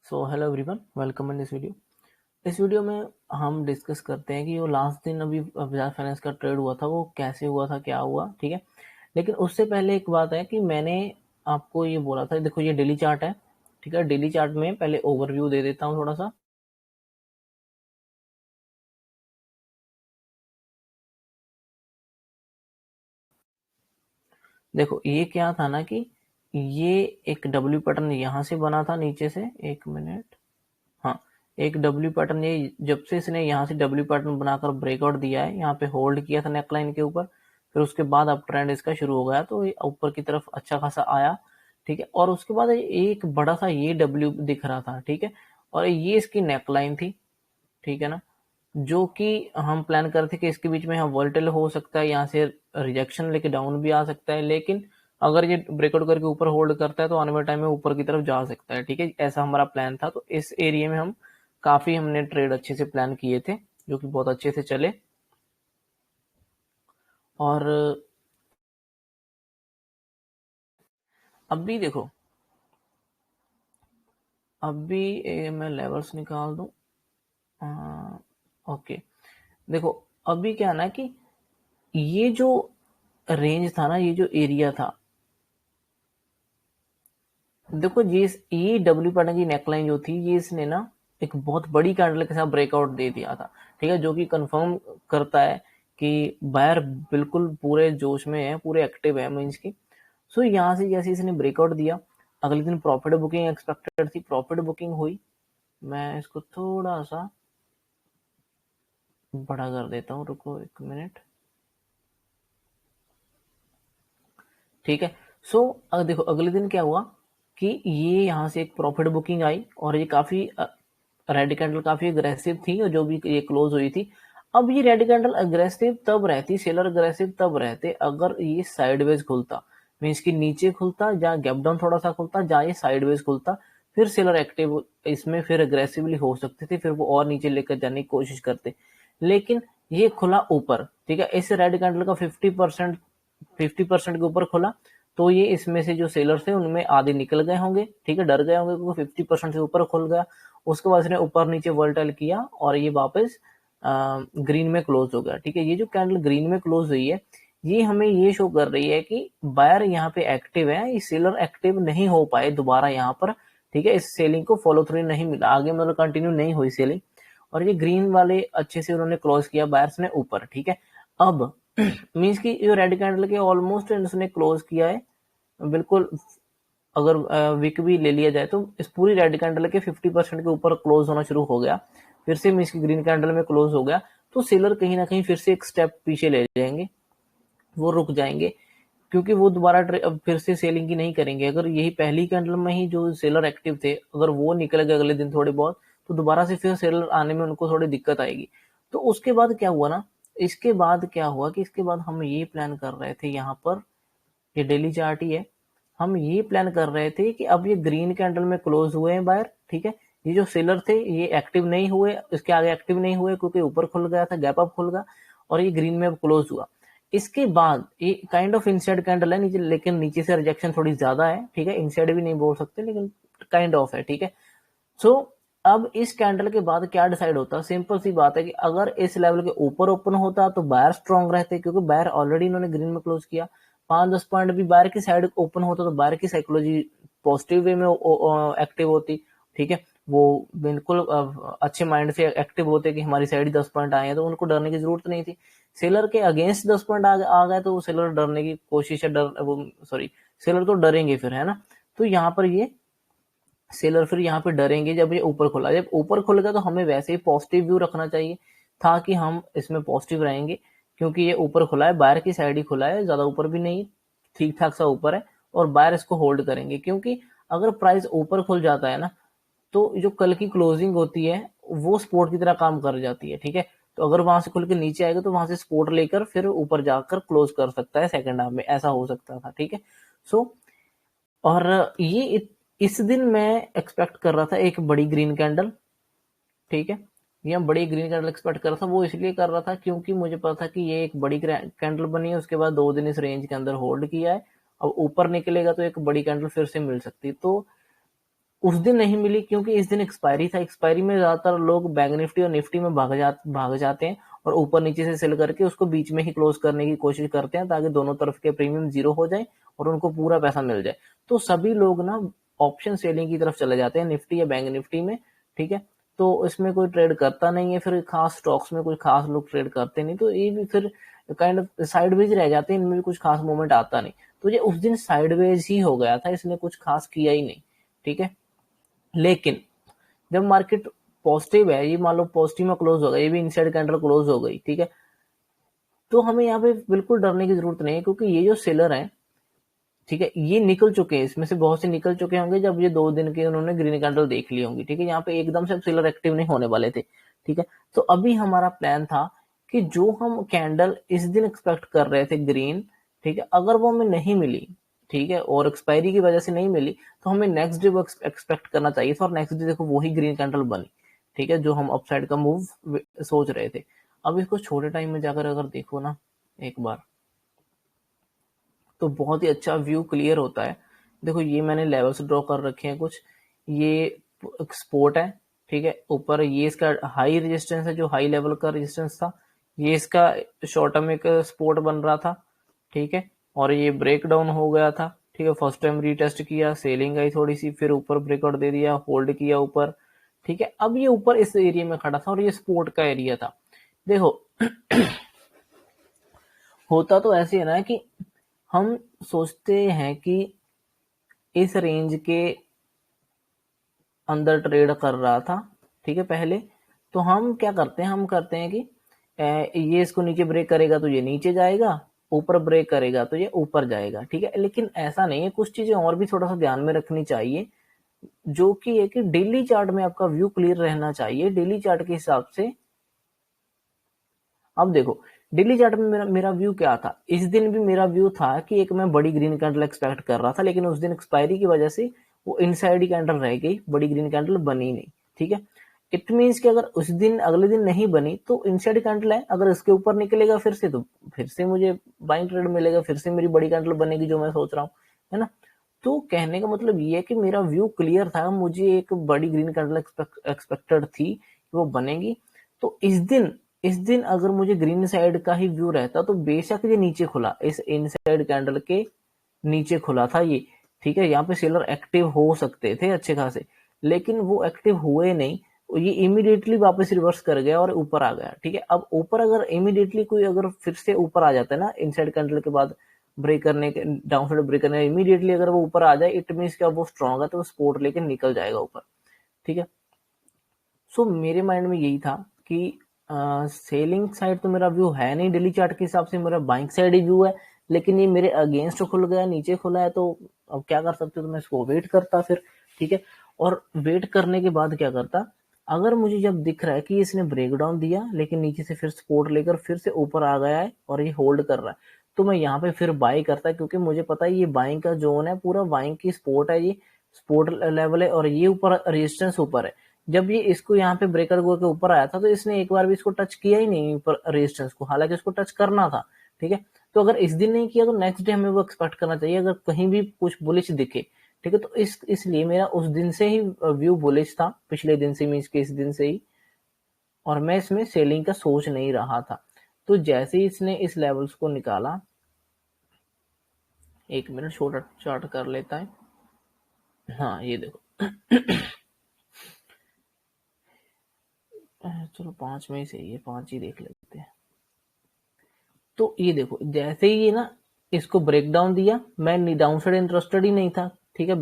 So hello everyone, welcome in this video. इस video में हम डिस्कस करते हैं कि वो लास्ट दिन अभी बजाज फाइनेंस का ट्रेड हुआ था, वो कैसे हुआ था, क्या हुआ। ठीक है, लेकिन उससे पहले एक बात है कि मैंने आपको ये बोला था, देखो ये डेली चार्ट है। ठीक है, डेली चार्ट में पहले ओवरव्यू दे देता हूँ थोड़ा सा। देखो ये क्या था ना कि ये एक डब्ल्यू पैटर्न यहाँ से बना था नीचे से, एक मिनट। हाँ, एक डब्ल्यू पैटर्न, ये जब से इसने यहाँ से डब्ल्यू पैटर्न बनाकर ब्रेकआउट दिया है, यहाँ पे होल्ड किया था नेकलाइन के ऊपर, फिर उसके बाद अब ट्रेंड इसका शुरू हो गया, तो ये ऊपर की तरफ अच्छा खासा आया। ठीक है, और उसके बाद एक बड़ा सा ये डब्ल्यू दिख रहा था। ठीक है, और ये इसकी नेकलाइन थी। ठीक है ना, जो कि हम प्लान कर थे कि इसके बीच में यहाँ वोल्टेल हो सकता है, यहाँ से रिजेक्शन लेके डाउन भी आ सकता है, लेकिन अगर ये ब्रेकआउट करके ऊपर होल्ड करता है तो आने वाले टाइम में ऊपर की तरफ जा सकता है। ठीक है, ऐसा हमारा प्लान था। तो इस एरिया में हम काफी हमने ट्रेड अच्छे से प्लान किए थे, जो कि बहुत अच्छे से चले। और अब भी देखो, अब भी मैं लेवल्स निकाल दूं। ओके, देखो अभी क्या है ना कि ये जो रेंज था ना, ये जो एरिया था, देखो ये डब्ल्यू पैटर्न की नेकलाइन जो थी, ये इसने ना एक बहुत बड़ी कैंडल के साथ ब्रेकआउट दे दिया था। ठीक है, जो कि कंफर्म करता है कि बायर बिल्कुल पूरे जोश में है, पूरे एक्टिव है मीन्स की। सो यहाँ से जैसे इसने ब्रेकआउट दिया, अगले दिन प्रॉफिट बुकिंग एक्सपेक्टेड थी, प्रॉफिट बुकिंग हुई। मैं इसको थोड़ा सा बड़ा कर देता हूँ, रुको एक मिनट। ठीक है, सो देखो अगले दिन क्या हुआ कि ये यहाँ से एक प्रॉफिट बुकिंग आई, और ये काफी रेड कैंडल काफी अग्रेसिव थी, और जो भी ये क्लोज हुई थी। अब ये रेड कैंडल अग्रेसिव तब रहती, सेलर अग्रेसिव तब रहते अगर ये साइडवेज खुलता, मीन्स कि नीचे खुलता, जहाँ गैप डाउन थोड़ा सा खुलता, जहाँ ये साइडवेज खुलता, फिर सेलर एक्टिव इसमें फिर अग्रेसिवली हो सकते थे, फिर वो और नीचे लेकर जाने की कोशिश करते। लेकिन ये खुला ऊपर। ठीक है, इस रेड कैंडल का 50% के ऊपर खुला, तो ये इसमें से जो सेलर थे उनमें आधे निकल गए होंगे। ठीक है, डर गए होंगे क्योंकि 50% से ऊपर खुल गया। उसके बाद इसने ऊपर नीचे वर्टल किया और ये वापस ग्रीन में क्लोज हो गया। ठीक है, ये जो कैंडल ग्रीन में क्लोज हुई है, ये हमें ये शो कर रही है कि बायर यहाँ पे एक्टिव है, ये सेलर एक्टिव नहीं हो पाए दोबारा यहाँ पर। ठीक है, इस सेलिंग को फॉलो थ्रू नहीं मिला, आगे मतलब कंटिन्यू नहीं हुई सेलिंग, और ये ग्रीन वाले अच्छे से उन्होंने क्लोज किया बायर्स ने ऊपर। ठीक है, अब मीन्स की जो रेड कैंडल के ऑलमोस्ट इसने क्लोज किया है बिल्कुल। अगर विक भी ले लिया जाए तो इस पूरी रेड कैंडल के 50% के ऊपर क्लोज होना शुरू हो गया, फिर से मीन्स की ग्रीन कैंडल में क्लोज हो गया, तो सेलर कहीं ना कहीं फिर से एक स्टेप पीछे ले जाएंगे, वो रुक जाएंगे, क्योंकि वो दोबारा अब फिर से सेलिंग की नहीं करेंगे। अगर यही पहली कैंडल में ही जो सेलर एक्टिव थे, अगर वो निकल गए अगले दिन थोड़े बहुत, तो दोबारा से फिर सेलर आने में उनको थोड़ी दिक्कत आएगी। तो उसके बाद क्या हुआ ना, इसके बाद क्या हुआ कि इसके बाद हम ये प्लान कर रहे थे यहाँ पर, ये डेली चार्ट ही है, हम ये प्लान कर रहे थे कि अब ये ग्रीन कैंडल में क्लोज हुए हैं बायर। ठीक है, ये जो सेलर थे ये एक्टिव नहीं हुए, इसके आगे एक्टिव नहीं हुए क्योंकि ऊपर खुल गया था, गैप अप खुल गया, और ये ग्रीन में क्लोज हुआ। इसके बाद ये काइंड ऑफ इनसाइड कैंडल है नीचे, लेकिन नीचे से रिजेक्शन थोड़ी ज्यादा है। ठीक है, इनसाइड भी नहीं बोल सकते, लेकिन काइंड ऑफ है। ठीक है, सो अब इस कैंडल के बाद क्या डिसाइड होता है, सिंपल सी बात है कि अगर इस लेवल के ऊपर ओपन होता तो बायर स्ट्रांग रहते, क्योंकि बायर ऑलरेडी इन्होंने ग्रीन में क्लोज किया। 5-10 पॉइंट भी बायर की साइड ओपन होता तो बायर की साइकोलॉजी पॉजिटिव वे में एक्टिव होती। ठीक है, वो बिल्कुल अच्छे माइंड से एक्टिव होते कि हमारी साइड 10 पॉइंट आए हैं, तो उनको डरने की जरूरत नहीं थी। सेलर के अगेंस्ट 10 पॉइंट आ गए तो सेलर डरने की कोशिश है, डर वो सॉरी, सेलर तो डरेंगे फिर, है ना। तो यहाँ पर ये सेलर फिर यहाँ पे डरेंगे जब ये ऊपर खुला, जब ऊपर खुल गया तो हमें वैसे ही पॉजिटिव व्यू रखना चाहिए था कि हम इसमें पॉजिटिव रहेंगे, क्योंकि ये ऊपर खुला है, बायर की साइड ही खुला है, ज्यादा ऊपर भी नहीं, ठीक ठाक सा ऊपर है, और बायर इसको होल्ड करेंगे। क्योंकि अगर प्राइस ऊपर खुल जाता है ना, तो जो कल की क्लोजिंग होती है वो सपोर्ट की तरह काम कर जाती है। ठीक है, तो अगर वहां से खुल के नीचे आएगा तो वहां से सपोर्ट लेकर फिर ऊपर जाकर क्लोज कर सकता है सेकंड हाफ में, ऐसा हो सकता था। ठीक है, सो और ये इस दिन मैं एक्सपेक्ट कर रहा था एक बड़ी ग्रीन कैंडल। ठीक है, ये बड़ी ग्रीन कैंडल एक्सपेक्ट कर रहा था, वो इसलिए कर रहा था क्योंकि मुझे पता था कि ये एक बड़ी कैंडल बनी है, उसके बाद 2 दिन इस रेंज के अंदर होल्ड किया है, अब ऊपर निकलेगा तो एक बड़ी कैंडल फिर से मिल सकती है। तो उस दिन नहीं मिली क्योंकि इस दिन एक्सपायरी था। एक्सपायरी में ज्यादातर लोग बैंक निफ्टी और निफ्टी में भाग जाते हैं और ऊपर नीचे से सेल करके उसको बीच में ही क्लोज करने की कोशिश करते हैं ताकि दोनों तरफ के प्रीमियम जीरो हो जाए और उनको पूरा पैसा मिल जाए। तो सभी लोग ना ऑप्शन सेलिंग की तरफ चले जाते हैं निफ्टी या बैंक निफ्टी में, ठीक है। तो इसमें कोई ट्रेड करता नहीं है, फिर खास स्टॉक्स में कोई खास लोग ट्रेड करते नहीं, तो ये भी फिर काइंड ऑफ साइडवेज रह जाते हैं, इनमें भी कुछ खास मूवमेंट आता नहीं। तो ये उस दिन साइडवेज ही हो गया था, इसने कुछ खास किया ही नहीं, ठीक है। लेकिन जब मार्केट पॉजिटिव है, ये मान लो पॉजिटिव में क्लोज हो गया, ये भी इनसाइड कैंडल क्लोज हो गई, ठीक है, तो हमें यहाँ पे बिल्कुल डरने की जरूरत नहीं है क्योंकि ये जो सेलर है, ठीक है, ये निकल चुके हैं, इसमें से बहुत से निकल चुके होंगे जब ये 2 दिन के उन्होंने ग्रीन कैंडल देख ली होंगी, ठीक है। यहाँ पे एकदम से सेलर एक्टिव नहीं होने वाले थे, ठीक है। तो अभी हमारा प्लान था कि जो हम कैंडल इस दिन एक्सपेक्ट कर रहे थे ग्रीन, ठीक है, अगर वो हमें नहीं मिली, ठीक है, और एक्सपायरी की वजह से नहीं मिली, तो हमें नेक्स्ट डे वो एक्सपेक्ट करना चाहिए था और नेक्स्ट डे देखो वही ग्रीन कैंडल बनी, ठीक है, जो हम अपसाइड का मूव सोच रहे थे। अब इसको छोटे टाइम में जाकर अगर देखो ना एक बार, तो बहुत ही अच्छा व्यू क्लियर होता है। देखो ये मैंने लेवल्स ड्रॉ कर रखे हैं कुछ, ये सपोर्ट है, ठीक है, ऊपर ये इसका हाई रेजिस्टेंस है, जो हाई लेवल का रेजिस्टेंस था, ये इसका शॉर्ट टर्म एक सपोर्ट बन रहा था, ठीक है, और ये ब्रेक डाउन हो गया था, ठीक है। फर्स्ट टाइम रीटेस्ट किया, सेलिंग आई थोड़ी सी, फिर ऊपर ब्रेकआउट दे दिया, होल्ड किया ऊपर, ठीक है। अब ये ऊपर इस एरिया में खड़ा था और ये सपोर्ट का एरिया था। देखो होता तो ऐसे है ना कि हम सोचते हैं कि इस रेंज के अंदर ट्रेड कर रहा था, ठीक है, पहले तो हम क्या करते हैं, हम करते हैं कि ये इसको नीचे ब्रेक करेगा तो ये नीचे जाएगा, ऊपर ब्रेक करेगा तो ये ऊपर जाएगा, ठीक है। लेकिन ऐसा नहीं है, कुछ चीजें और भी थोड़ा सा ध्यान में रखनी चाहिए, जो कि है कि डेली चार्ट में आपका व्यू क्लियर रहना चाहिए। डेली चार्ट के हिसाब से अब देखो डेली चार्ट में मेरा व्यू क्या था, इस दिन भी मेरा व्यू था कि एक मैं बड़ी ग्रीन कैंडल एक्सपेक्ट कर रहा था, लेकिन उस दिन एक्सपायरी की वजह से वो इनसाइड ही कैंडल रह गई, बड़ी ग्रीन कैंडल बनी नहीं, ठीक है। इट मीन्स कि अगर उस दिन अगले दिन नहीं बनी तो इनसाइड कैंडल है, अगर इसके ऊपर निकलेगा फिर से तो फिर से मुझे बाइंग ट्रेड मिलेगा, फिर से मेरी बड़ी कैंडल बनेगी जो मैं सोच रहा हूँ, है ना। तो कहने का मतलब ये है कि मेरा व्यू क्लियर था, मुझे एक बड़ी ग्रीन कैंडल एक्सपेक्टेड थी कि वो बनेगी। तो इस दिन अगर मुझे ग्रीन साइड का ही व्यू रहता तो बेशक ये नीचे खुला, इस इनसाइड कैंडल के नीचे खुला था ये, ठीक है। यहाँ पे सेलर एक्टिव हो सकते थे अच्छे खासे, लेकिन वो एक्टिव हुए नहीं, ये इमीडिएटली वापस रिवर्स कर गया और ऊपर आ गया, ठीक है। अब ऊपर अगर इमीडिएटली कोई अगर फिर से ऊपर आ जाता है ना, इनसाइड कैंडल के बाद ब्रेक करने के, डाउन साइड ब्रेक करने इमीडिएटली अगर वो ऊपर आ जाए, इट मीन्स कि अब वो स्ट्रॉन्ग है तो वो सपोर्ट लेके निकल जाएगा ऊपर, ठीक है। सो मेरे माइंड में यही था कि सेलिंग साइड तो मेरा व्यू है नहीं, डेली चार्ट के हिसाब से मेरा बाइंग साइड ही व्यू है, लेकिन ये मेरे अगेंस्ट खुल गया, नीचे खुला है, तो अब क्या कर सकते हो, तो मैं इसको वेट करता फिर, ठीक है। और वेट करने के बाद क्या करता, अगर मुझे जब दिख रहा है कि इसने ब्रेकडाउन दिया लेकिन नीचे से फिर सपोर्ट लेकर फिर से ऊपर आ गया है और ये होल्ड कर रहा है, तो मैं यहाँ पे फिर बाई करता, क्योंकि मुझे पता है ये बाइंग का जोन है, पूरा बाइंग की सपोर्ट है, ये सपोर्ट लेवल है और ये ऊपर रेजिस्टेंस ऊपर है। जब ये इसको यहाँ पे ब्रेकर के ऊपर आया था तो इसने एक बार भी इसको टच किया ही नहीं ऊपर रेजिस्टेंस को, हालांकि इसको टच करना था, ठीक है। तो अगर इस दिन नहीं किया तो नेक्स्ट डे हमें वो एक्सपेक्ट करना चाहिए, अगर कहीं भी कुछ बुलिश दिखे, ठीक है। तो इसलिए मेरा उस दिन से ही व्यू बुलिश था, पिछले दिन से, मीन्स के इस दिन से ही, और मैं इसमें सेलिंग का सोच नहीं रहा था। तो जैसे ही इसने इस लेवल्स को निकाला, एक मिनट छोटा चार्ट कर लेता है, हाँ ये देखो चलो 5 में ही सही है, 5 ही देख लेते हैं। तो ये देखो जैसे ही ये ना इसको ब्रेक डाउन दिया, मैं डाउन साइड इंटरेस्टेड ही नहीं था, ठीक है।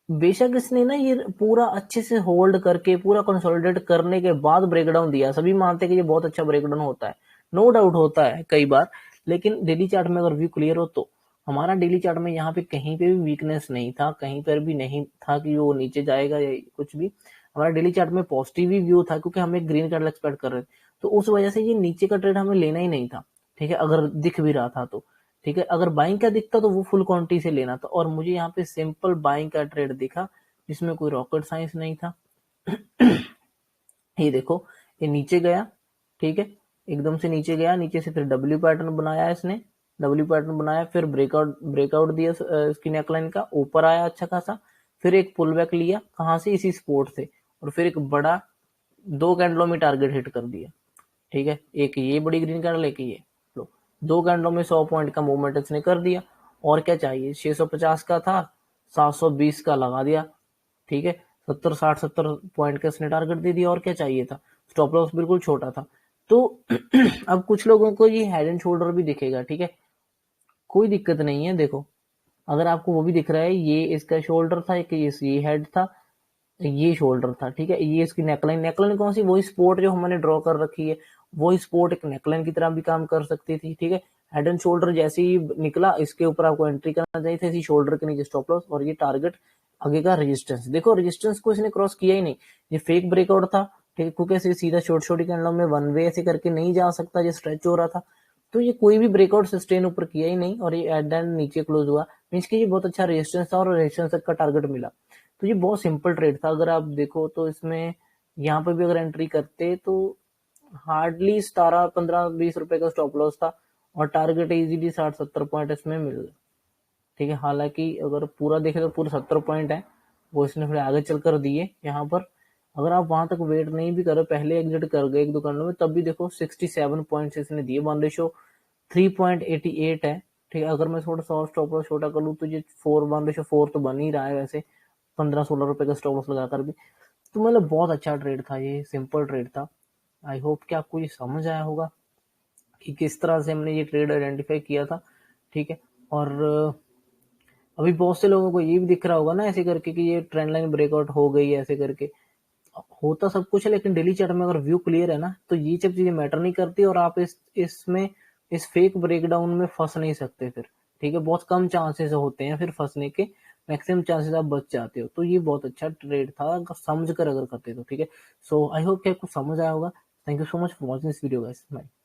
बेशक इसने ना ये पूरा अच्छे से होल्ड करके पूरा कंसोलिडेट करने के बाद ब्रेकडाउन दिया, सभी मानते हैं कि ये बहुत अच्छा ब्रेकडाउन होता है, नो डाउट होता है कई बार, लेकिन डेली चार्ट में अगर व्यू क्लियर हो तो हमारा डेली चार्ट में यहाँ पे कहीं पे भी वीकनेस नहीं था, कहीं पर भी नहीं था कि वो नीचे जाएगा या कुछ भी। हमारा डेली चार्ट में पॉजिटिव ही व्यू था, क्योंकि हम एक ग्रीन कैंडल एक्सपेक्ट कर रहे थे, तो उस वजह से ये नीचे का ट्रेड हमें लेना ही नहीं था, ठीक है, अगर दिख भी रहा था तो, ठीक है। अगर बाइंग का दिखता तो वो फुल क्वांटिटी से लेना था, और मुझे यहाँ पे सिंपल बाइंग का ट्रेड दिखा जिसमें कोई रॉकेट साइंस नहीं था ये देखो ये नीचे गया, ठीक है, एकदम से नीचे गया, नीचे से फिर डब्ल्यू पैटर्न बनाया इसने, डब्ल्यू पैटर्न बनाया, फिर ब्रेकआउट दिया इसकी नेकलाइन का, ऊपर आया अच्छा खासा, फिर एक पुल बैक लिया, कहाँ से, इसी सपोर्ट से, और फिर एक बड़ा 2 कैंडलों में टारगेट हिट कर दिया। ठीक है, एक ये बड़ी ग्रीन कैंडल, एक ये, लो 2 कैंडलों में 100 पॉइंट का मूवमेंट इसने कर दिया। और क्या चाहिए, 650 का था, 720 का लगा दिया। ठीक है, 70 पॉइंट का इसने टारगेट दे दिया। और क्या चाहिए था, स्टॉप लॉस बिल्कुल छोटा था। तो अब कुछ लोगों को ये हेड एंड शोल्डर भी दिखेगा। ठीक है, कोई दिक्कत नहीं है। देखो, अगर आपको वो भी दिख रहा है, ये इसका शोल्डर था, एक ये हेड था, ये शोल्डर था। ठीक है, ये इसकी नेकलाइन, नेकलाइन कौन सी, वही स्पोर्ट जो हमने ड्रॉ कर रखी है, वही स्पोर्ट एक नेकलाइन की तरह भी काम कर सकती थी। ठीक है, हेड एंड शोल्डर जैसे ही निकला, इसके ऊपर आपको एंट्री करना चाहिए था, इसी शोल्डर के नीचे स्टॉप लॉस, और ये टारगेट आगे का रेजिस्टेंस। देखो, रेजिस्टेंस को इसने क्रॉस किया ही नहीं, ये फेक ब्रेकआउट था। ठीक है, क्योंकि ऐसे सीधा छोटी छोटी कैंडलों में वन वे ऐसे करके नहीं जा सकता, ये स्ट्रेच हो रहा था। तो ये कोई भी ब्रेकआउट सस्टेन ऊपर किया ही नहीं, और ये एट एंड नीचे क्लोज हुआ, मीन्स कि ये बहुत अच्छा रेजिस्टेंस था और रेजिस्टेंस तक का टारगेट मिला। तो ये बहुत सिंपल ट्रेड था। अगर आप देखो तो इसमें यहाँ पे भी अगर एंट्री करते तो हार्डली 17, 15, 20 रुपए का स्टॉप लॉस था, और टारगेट इजीली 60, 70 पॉइंट इसमें मिल गए। ठीक है, हालांकि अगर पूरा देखें तो पूरे 70 पॉइंट है, वो इसने फिर आगे चलकर दिए यहाँ पर। अगर आप वहां तक वेट नहीं भी करो, पहले एग्जिट कर गए 1-2 घंटों में, तब भी देखो 67 पॉइंट इसने दिए। 1:3.88 है। ठीक है, अगर मैं थोड़ा सा स्टॉप लॉस छोटा कर लूँ तो ये 1:4 तो बन ही रहा है वैसे, 15-16 रुपए का स्टॉप लॉस लगाकर भी। तो मतलब बहुत अच्छा ट्रेड था, ये सिंपल ट्रेड था। आई होप कि आपको ये समझ आया होगा कि किस तरह से हमने ये ट्रेड आइडेंटिफाई किया था। ठीक है, और अभी बहुत से लोगों को ये भी दिख रहा होगा ना ऐसे करके कि ये ट्रेंड लाइन ब्रेकआउट हो गई है ऐसे करके। होता सब कुछ है, लेकिन डेली चार्ट में अगर व्यू क्लियर है ना, तो ये सब चीजें मैटर नहीं करती, और आप इसमें इस फेक ब्रेकडाउन में फंस नहीं सकते फिर। ठीक है, बहुत कम चांसेस होते हैं फिर फंसने के, मैक्सिमम चांसेस आप बच जाते हो। तो ये बहुत अच्छा ट्रेड था, अगर समझ कर अगर करते तो। ठीक है, सो आई होप कि आपको समझ आया होगा। Thank you so much for watching this video guys. Bye.